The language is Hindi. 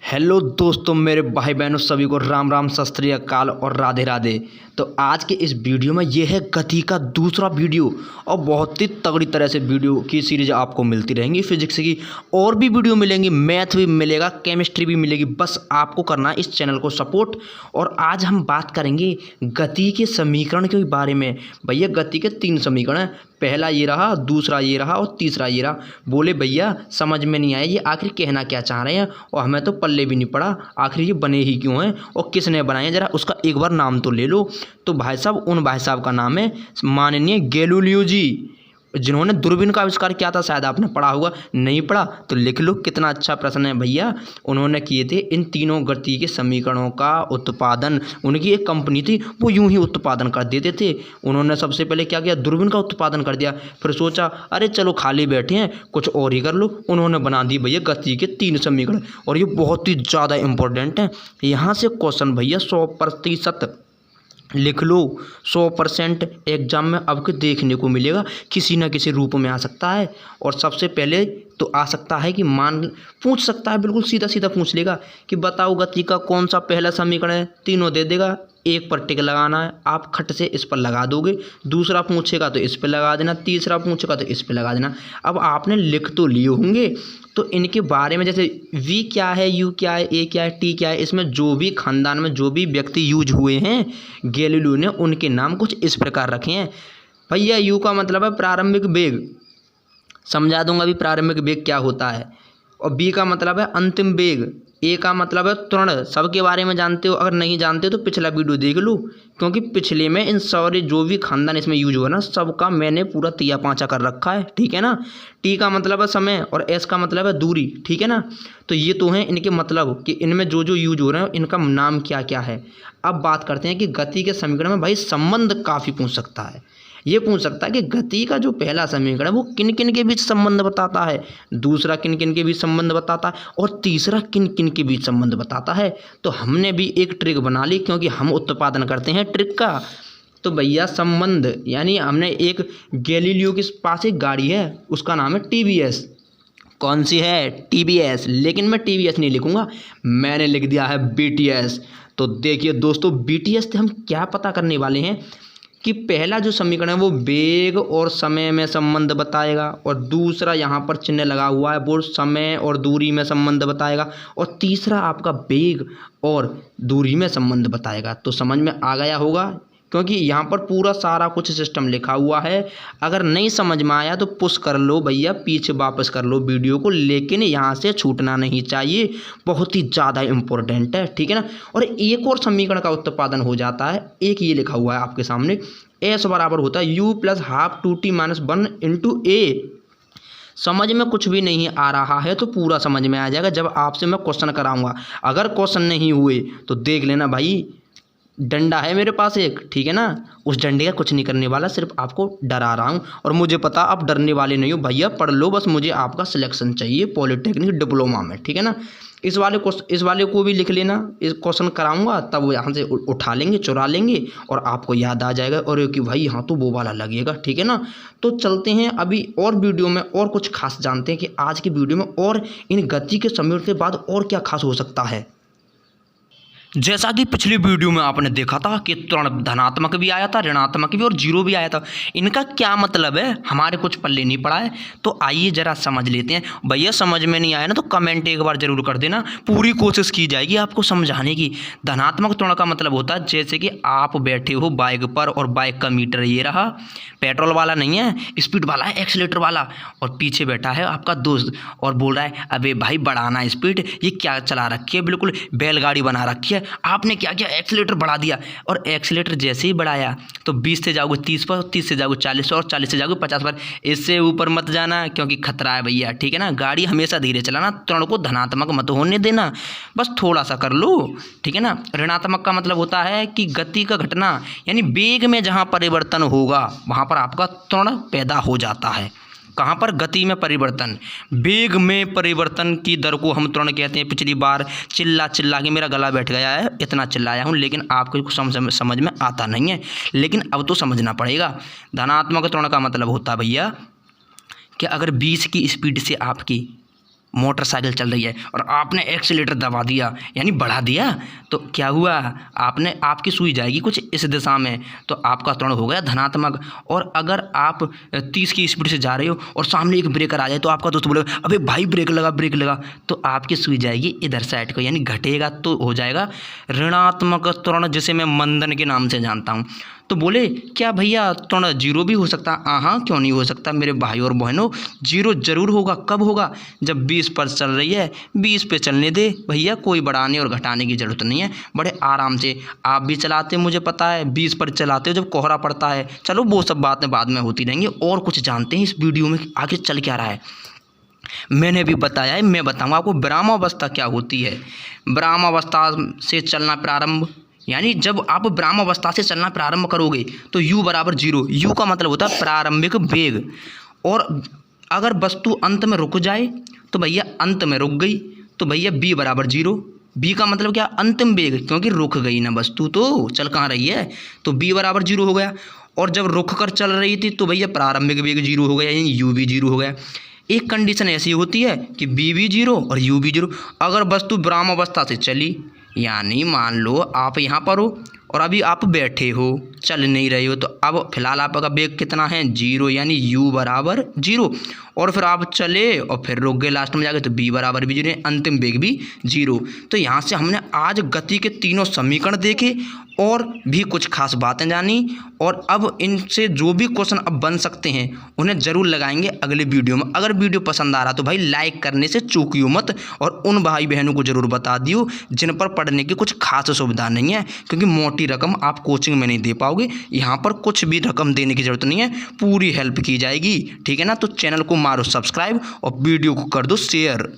हेलो दोस्तों, मेरे भाई बहनों सभी को राम राम, सत श्री अकाल और राधे राधे। तो आज के इस वीडियो में ये है गति का दूसरा वीडियो और बहुत ही तगड़ी तरह से वीडियो की सीरीज आपको मिलती रहेंगी। फिजिक्स की और भी वीडियो मिलेंगी, मैथ भी मिलेगा, केमिस्ट्री भी मिलेगी। बस आपको करना है इस चैनल को सपोर्ट। और आज हम बात करेंगे गति के समीकरण के बारे में। भैया गति के 3 समीकरण हैं, पहला ये रहा, दूसरा ये रहा और तीसरा ये रहा। बोले भैया समझ में नहीं आया ये आखिर कहना क्या चाह रहे हैं, और हमें तो पल्ले भी नहीं पड़ा आखिर ये बने ही क्यों हैं और किसने बनाए हैं, जरा उसका एक बार नाम तो ले लो। तो भाई साहब, उन भाई साहब का नाम है माननीय गैलीलियो जी, जिन्होंने दूरबीन का आविष्कार किया था। शायद आपने पढ़ा होगा, नहीं पढ़ा तो लिख लो। कितना अच्छा प्रश्न है भैया। उन्होंने किए थे इन तीनों गति के समीकरणों का उत्पादन। उनकी एक कंपनी थी, वो यूं ही उत्पादन कर देते थे। उन्होंने सबसे पहले क्या किया, दूरबीन का उत्पादन कर दिया। फिर सोचा अरे चलो खाली बैठे हैं कुछ और ही कर लो। उन्होंने बना दी भैया गति के 3 समीकरण, और ये बहुत ही ज़्यादा इंपॉर्टेंट है। यहाँ से क्वेश्चन भैया 100% लिख लो। 100% एग्जाम में अब के देखने को मिलेगा, किसी न किसी रूप में आ सकता है। और सबसे पहले तो आ सकता है कि पूछ सकता है, बिल्कुल सीधा सीधा पूछ लेगा कि बताओ गति का कौन सा पहला समीकरण है। तीनों दे देगा, एक पर टिक लगाना है, आप खट से इस पर लगा दोगे। दूसरा पूछेगा तो इस पर लगा देना, तीसरा पूछेगा तो इस पर लगा देना। अब आपने लिख तो लिए होंगे, तो इनके बारे में जैसे वी क्या है, यू क्या है, ए क्या है, टी क्या है, इसमें जो भी खानदान में जो भी व्यक्ति यूज हुए हैं गैलीलियो ने, उनके नाम कुछ इस प्रकार रखे हैं। भैया यू का मतलब है प्रारंभिक वेग, समझा दूंगा अभी प्रारंभिक वेग क्या होता है। और बी का मतलब है अंतिम वेग, ए का मतलब है त्वरण। सबके बारे में जानते हो, अगर नहीं जानते हो तो पिछला वीडियो देख लो, क्योंकि पिछले में इन सारे जो भी खानदान इसमें यूज हुआ ना, सबका मैंने पूरा तिया पाँचा कर रखा है, ठीक है ना। टी का मतलब है समय और एस का मतलब है दूरी, ठीक है ना। तो ये तो हैं इनके मतलब कि इनमें जो जो यूज हो रहे हैं इनका नाम क्या क्या है। अब बात करते हैं कि गति के समीकरण में भाई संबंध काफ़ी पूछ सकता है। ये पूछ सकता है कि गति का जो पहला समीकरण है वो किन किन के बीच संबंध बताता है, दूसरा किन किन के बीच संबंध बताता है, और तीसरा किन किन के बीच संबंध बताता है। तो हमने भी एक ट्रिक बना ली, क्योंकि हम उत्पादन करते हैं ट्रिक का। तो भैया संबंध यानी हमने एक गैलीलियो के पास एक गाड़ी है, उसका नाम है टीवीएस। कौन सी है, टीवीएस। लेकिन मैं टीवीएस नहीं लिखूंगा, मैंने लिख दिया है बीटीएस। तो देखिए दोस्तों, बीटीएस से हम क्या पता करने वाले हैं कि पहला जो समीकरण है वो वेग और समय में संबंध बताएगा, और दूसरा यहाँ पर चिन्ह लगा हुआ है वो समय और दूरी में संबंध बताएगा, और तीसरा आपका वेग और दूरी में संबंध बताएगा। तो समझ में आ गया होगा, क्योंकि यहाँ पर पूरा सारा कुछ सिस्टम लिखा हुआ है। अगर नहीं समझ में आया तो पुश कर लो भैया, पीछे वापस कर लो वीडियो को, लेकिन यहाँ से छूटना नहीं चाहिए, बहुत ही ज़्यादा इम्पोर्टेंट है, ठीक है ना। और एक और समीकरण का उत्पादन हो जाता है, एक ये लिखा हुआ है आपके सामने, एस बराबर होता है u + ½ 2t - 1 × a। समझ में कुछ भी नहीं आ रहा है तो पूरा समझ में आ जाएगा जब आपसे मैं क्वेश्चन कराऊंगा। अगर क्वेश्चन नहीं हुए तो देख लेना भाई, डंडा है मेरे पास एक, ठीक है ना, उस डंडे का कुछ नहीं करने वाला, सिर्फ आपको डरा रहा हूँ। और मुझे पता आप डरने वाले नहीं हो भैया, पढ़ लो, बस मुझे आपका सिलेक्शन चाहिए पॉलिटेक्निक डिप्लोमा में, ठीक है ना। इस वाले को भी लिख लेना, इस क्वेश्चन कराऊंगा तब वो यहाँ से उठा लेंगे, चुरा लेंगे, और आपको याद आ जाएगा और कि भाई यहाँ तो वो वाला लगेगा, ठीक है ना। तो चलते हैं अभी और वीडियो में और कुछ खास जानते हैं कि आज की वीडियो में और इन गति के समीकरण के बाद और क्या खास हो सकता है। जैसा कि पिछली वीडियो में आपने देखा था कि त्वरण धनात्मक भी आया था, ऋणात्मक भी, और जीरो भी आया था। इनका क्या मतलब है हमारे कुछ पल्ले नहीं पड़ा है, तो आइए जरा समझ लेते हैं। भैया समझ में नहीं आया ना तो कमेंट एक बार जरूर कर देना, पूरी कोशिश की जाएगी आपको समझाने की। धनात्मक त्वरण का मतलब होता है जैसे कि आप बैठे हो बाइक पर और बाइक का मीटर ये रहा, पेट्रोल वाला नहीं है, स्पीड वाला है, एक्सीलेटर वाला, और पीछे बैठा है आपका दोस्त और बोल रहा है अबे भाई बढ़ाना स्पीड, ये क्या चला रखी है, बिल्कुल बैलगाड़ी बना रखी है। आपने क्या किया, एक्सीलेटर बढ़ा दिया, और एक्सीलेटर जैसे ही बढ़ाया तो 20 से जाओगे 30 पर, 30 से जाओगे 40 और 40 से जाओगे 50 पर। इससे ऊपर मत जाना क्योंकि खतरा है भैया, ठीक है ना। गाड़ी हमेशा धीरे चलाना, त्वरण को धनात्मक मत होने देना, बस थोड़ा सा कर लो, ठीक है ना। ऋणात्मक का मतलब होता है कि गति का घटना यानी वेग में जहाँ परिवर्तन होगा वहाँ पर आपका त्वरण पैदा हो जाता है। कहाँ पर, गति में परिवर्तन, वेग में परिवर्तन की दर को हम त्वरण कहते हैं। पिछली बार चिल्ला के मेरा गला बैठ गया है, इतना चिल्लाया हूँ, लेकिन आपको कुछ समझ में आता नहीं है, लेकिन अब तो समझना पड़ेगा। धनात्मक त्वरण का मतलब होता है भैया कि अगर 20 की स्पीड से आपकी मोटरसाइकिल चल रही है और आपने एक्सीलेटर दबा दिया यानी बढ़ा दिया, तो क्या हुआ, आपकी सुई जाएगी कुछ इस दिशा में, तो आपका त्वरण हो गया धनात्मक। और अगर आप 30 की स्पीड से जा रहे हो और सामने एक ब्रेकर आ जाए तो आपका दोस्त बोलेगा अबे भाई ब्रेक लगा, तो आपकी सुई जाएगी इधर साइड को यानी घटेगा, तो हो जाएगा ऋणात्मक त्वरण, जिसे मैं मंदन के नाम से जानता हूँ। तो बोले क्या भैया त्वरण जीरो भी हो सकता? हाँ, क्यों नहीं हो सकता मेरे भाई और बहनों, जीरो जरूर होगा। कब होगा? जब 20 पर चल रही है, 20 पे चलने दे भैया, कोई बढ़ाने और घटाने की जरूरत नहीं है, बड़े आराम से। आप भी चलाते मुझे पता है, 20 पर चलाते हो जब कोहरा पड़ता है। चलो वो सब बातें बाद में होती रहेंगी, और कुछ जानते हैं इस वीडियो में आगे चल क्या रहा है। मैंने भी बताया है, मैं बताऊँगा आपको ब्राह्मावस्था क्या होती है। ब्राह्मावस्था से चलना प्रारंभ, यानी जब आप ब्राह्मावस्था से चलना प्रारंभ करोगे तो u बराबर 0, u का मतलब होता है प्रारंभिक वेग। और अगर वस्तु अंत में रुक जाए तो भैया अंत में रुक गई, तो भैया b बराबर 0। b का मतलब क्या? अंतिम वेग, क्योंकि रुक गई ना वस्तु, तो चल कहाँ रही है, तो b बराबर 0 हो गया। और जब रुक कर चल रही थी तो भैया प्रारंभिक वेग 0 हो गया, यानी u भी 0 हो गया। एक कंडीशन ऐसी होती है कि b भी 0 और u भी 0। अगर वस्तु ब्राह्मावस्था से चली, यानी मान लो आप यहाँ पर हो और अभी आप बैठे हो, चल नहीं रहे हो, तो अब फिलहाल आपका वेग कितना है? 0, यानी u बराबर 0। और फिर आप चले और फिर रुक गए लास्ट में जाके, तो b बराबर भी 0, अंतिम वेग भी 0। तो यहाँ से हमने आज गति के तीनों समीकरण देखे और भी कुछ खास बातें जानी, और अब इनसे जो भी क्वेश्चन अब बन सकते हैं उन्हें ज़रूर लगाएंगे अगले वीडियो में। अगर वीडियो पसंद आ रहा तो भाई लाइक करने से चूकियो मत, और उन भाई बहनों को ज़रूर बता दियो जिन पर पढ़ने की कुछ खास सुविधा नहीं है, क्योंकि मोटी रकम आप कोचिंग में नहीं दे पाओगे। यहाँ पर कुछ भी रकम देने की ज़रूरत नहीं है, पूरी हेल्प की जाएगी, ठीक है ना। तो चैनल को मारो सब्सक्राइब और वीडियो को कर दो शेयर।